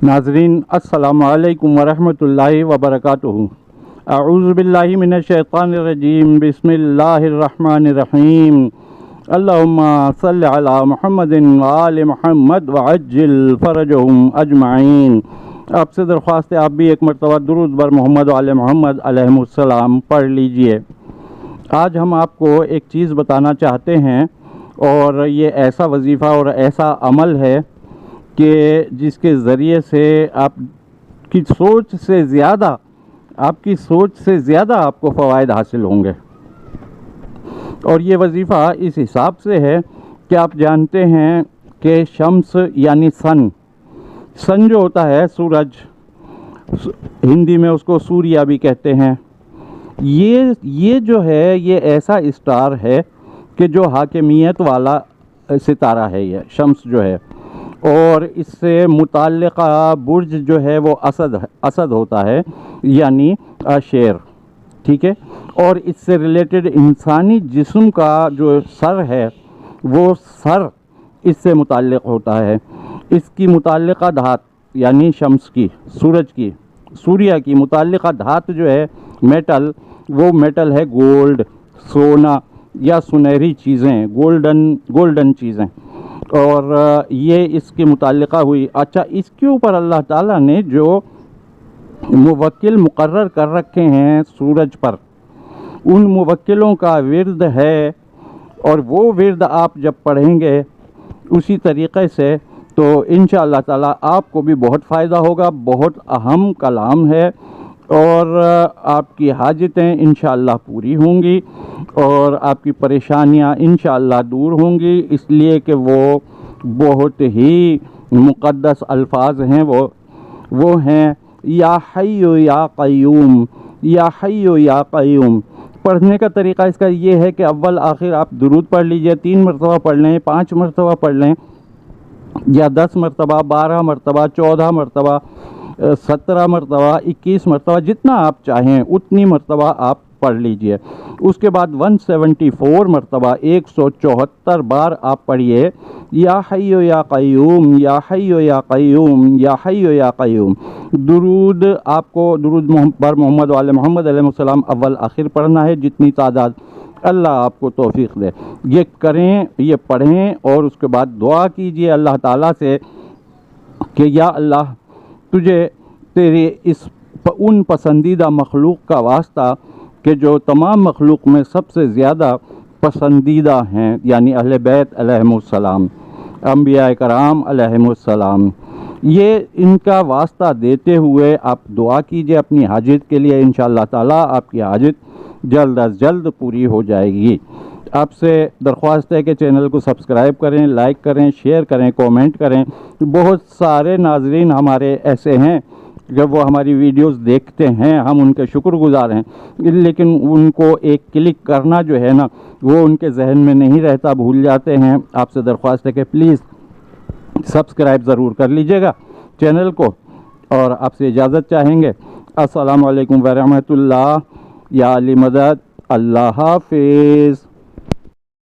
नाज़रीन अस्सलामु अलैकुम वरहमतुल्लाहि वबरकातुहू। अऊज़ु बिल्लाहि मिनश्शैतानिर्रजीम बिस्मिल्लाहिर्रहमानिर्रहीम। अल्लाहुम्मा सल्लि अला मुहम्मदिन व आलि मुहम्मद व अज्जिल फ़रजहुम अजमाइन। आपसे दरख्वास्त है आप भी एक मरतबा दुरूद बर मोहम्मद व आले मोहम्मद अलैहिमुस्सलाम पढ़ लीजिए। आज हम आपको एक चीज़ बताना चाहते हैं और ये ऐसा वजीफ़ा और ऐसा अमल है कि जिसके ज़रिए से आपकी सोच से ज़्यादा आपको फ़वाइद हासिल होंगे। और ये वजीफ़ा इस हिसाब से है कि आप जानते हैं कि शम्स यानी सन जो होता है, सूरज, हिंदी में उसको सूर्या भी कहते हैं। ये जो है ये ऐसा स्टार है कि जो हाकिमियत वाला सितारा है, ये शम्स जो है, और इससे मुताल्लिक़ा बुर्ज जो है वो असद होता है यानी शेर, ठीक है। और इससे रिलेटेड इंसानी जिस्म का जो सर है वो सर इससे मुताल्लिक़ होता है। इसकी मुताल्लिक़ा धात यानी शम्स की, सूर्या की मुताल्लिक़ा धात जो है मेटल, वो मेटल है गोल्ड, सोना या सुनहरी चीज़ें, गोल्डन चीज़ें, और ये इसकी मुताल्लिक़ा हुई। अच्छा, इसके ऊपर अल्लाह ताला ने जो मुवक्किल मुकर्रर कर रखे हैं सूरज पर, उन मुवक्किलों का विर्द है, और वो विर्द आप जब पढ़ेंगे उसी तरीक़े से तो इंशाअल्लाह ताला आपको भी बहुत फ़ायदा होगा। बहुत अहम कलाम है और आपकी हाजतें इंशाअल्लाह पूरी होंगी और आपकी परेशानियां इंशाअल्लाह दूर होंगी, इसलिए कि वो बहुत ही मुक़द्दस अल्फाज हैं। वो हैं या हय्यु या क़य्यूम, या हय्यु या क़य्यूम। पढ़ने का तरीक़ा इसका ये है कि अव्वल आखिर आप दुरूद पढ़ लीजिए, 3 मरतबा पढ़ लें, 5 मरतबा पढ़ लें, या 10 मरतबा, 12 मरतबा, 14 मरतबा, 17 मरतबा, 21 मरतबा, जितना आप चाहें उतनी मरतबा आप पढ़ लीजिए। उसके बाद 174 मरतबा, 174 बार आप पढ़िए या हय्यु या क़य्यूम, या हय्यु या क़य्यूम, या हय्यु या क़य्यूम। दुरूद आपको दुरूद बर मोहम्मद वाले मोहम्मद अलैहिस्सलाम अव्वल आखिर पढ़ना है, जितनी तादाद अल्लाह आपको तौफीक दे। ये करें, ये पढ़ें और उसके बाद दुआ कीजिए अल्लाह ताला से कि या अल्लाह तुझे तेरे उन पसंदीदा मखलूक का वास्ता कि जो तमाम मखलूक में सबसे ज़्यादा पसंदीदा हैं, यानी अहले बैत अलैहिमुस्सलाम, अंबिया कराम अलैहिमुस्सलाम, ये इनका वास्ता देते हुए आप दुआ कीजिए अपनी हाजत के लिए। इंशाअल्लाह ताला आपकी हाजत जल्द अज जल्द पूरी हो जाएगी। आपसे दरख्वास्त है कि चैनल को सब्सक्राइब करें, लाइक करें, शेयर करें, कमेंट करें। बहुत सारे नाजरीन हमारे ऐसे हैं जब वो हमारी वीडियोस देखते हैं, हम उनके शुक्रगुजार हैं, लेकिन उनको एक क्लिक करना जो है ना वो उनके जहन में नहीं रहता, भूल जाते हैं। आपसे दरख्वास्त है कि प्लीज़ सब्सक्राइब ज़रूर कर लीजिएगा चैनल को, और आपसे इजाज़त चाहेंगे। अस्सलामु अलैकुम व रहमतुल्लाह, या अली मदद, अल्लाह हाफिज़।